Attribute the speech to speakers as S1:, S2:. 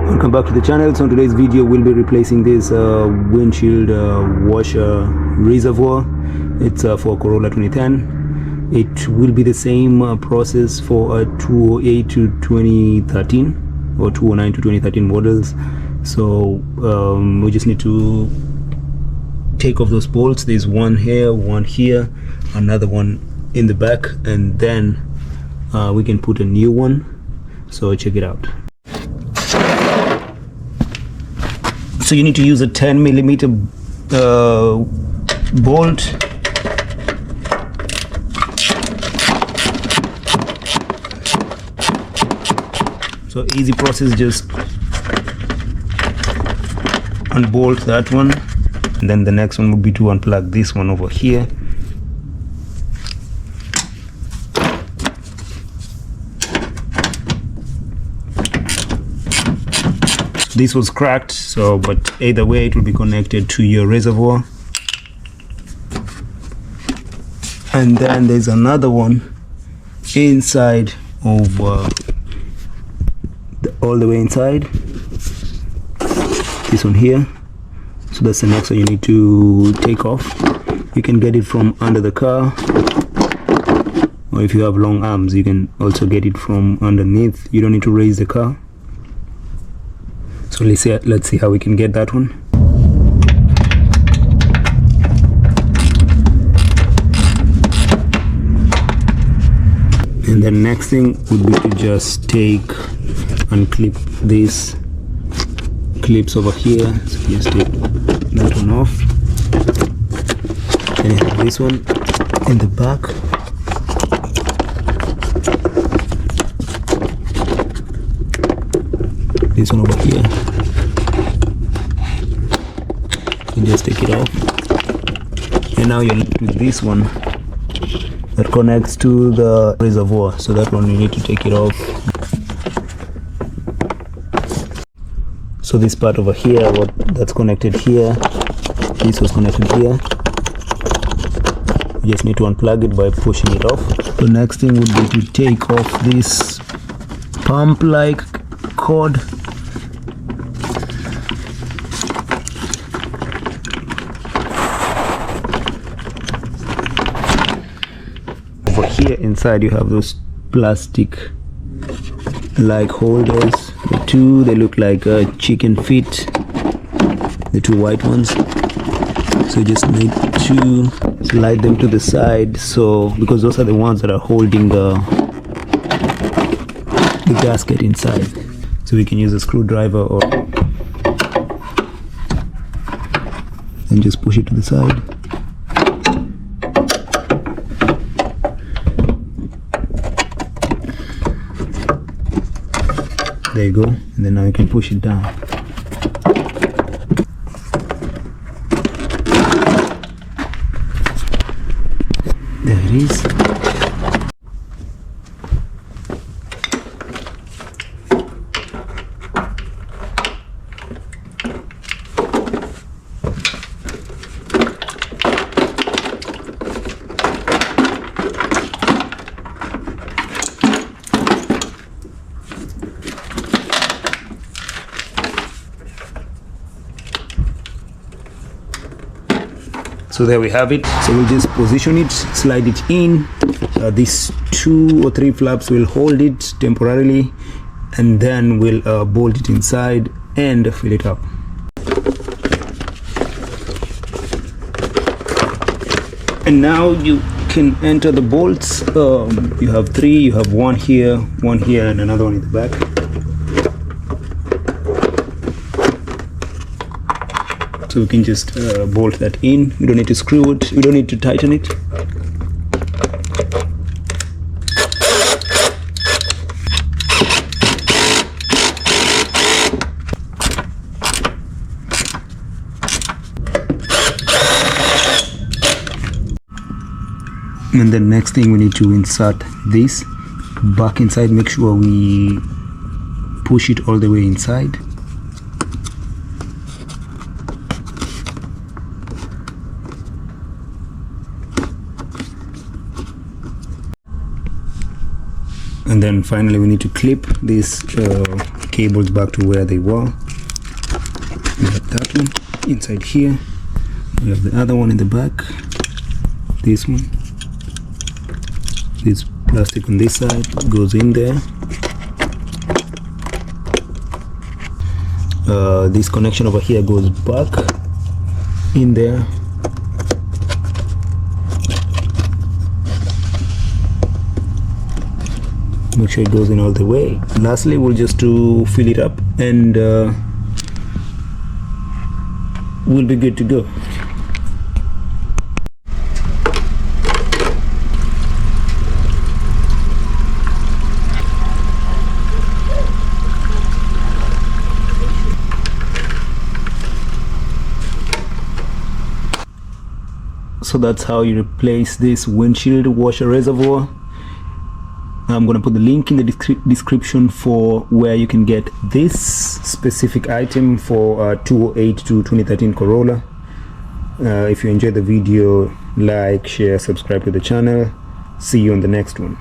S1: Welcome back to the channel. So in today's video we'll be replacing this windshield washer reservoir. It's for Corolla 2010. It will be the same process for a 2008 to 2013 or 2009 to 2013 models. So we just need to take off those bolts. There's one here, another one in the back, and then we can put a new one. So check it out. So you need to use a 10mm bolt. So easy process, just unbolt that one, and then the next one would be to unplug this one over here. This was cracked, so but either way it will be connected to your reservoir. And then there's another one inside of all the way inside, this one here. So that's the next one you need to take off. You can get it from under the car, or if you have long arms you can also get it from underneath. You don't need to raise the car. So let's see how we can get that one. And the next thing would be to just take and clip these clips over here. So just take that one off. And you have this one in the back. This one over here. You just take it off. And now you're left with this one that connects to the reservoir. So that one you need to take it off. So this part over here, that's connected here, this was connected here. You just need to unplug it by pushing it off. The next thing would be to take off this pump like cord. Over here inside you have those plastic like holders. The two, they look like chicken feet, the two white ones. So you just need to slide them to the side, so because those are the ones that are holding the gasket inside. So we can use a screwdriver or and just push it to the side. There you go, and then now you can push it down. There it is. So there we have it. So we'll just position it, slide it in. These 2 or 3 flaps will hold it temporarily, and then we'll bolt it inside and fill it up. And now you can enter the bolts. You have 3, you have one here, and another one in the back. So we can just bolt that in. We don't need to screw it, we don't need to tighten it. And the next thing, we need to insert this back inside. Make sure we push it all the way inside. And then finally we need to clip these cables back to where they were. We have that one inside here, we have the other one in the back, this one, this plastic on this side goes in there. This connection over here goes back in there. Make sure it goes in all the way. Lastly, we'll just fill it up and we'll be good to go. So that's how you replace this windshield washer reservoir. I'm going to put the link in the description for where you can get this specific item for 2008 to 2013 Corolla. If you enjoyed the video, like, share, subscribe to the channel. See you on the next one.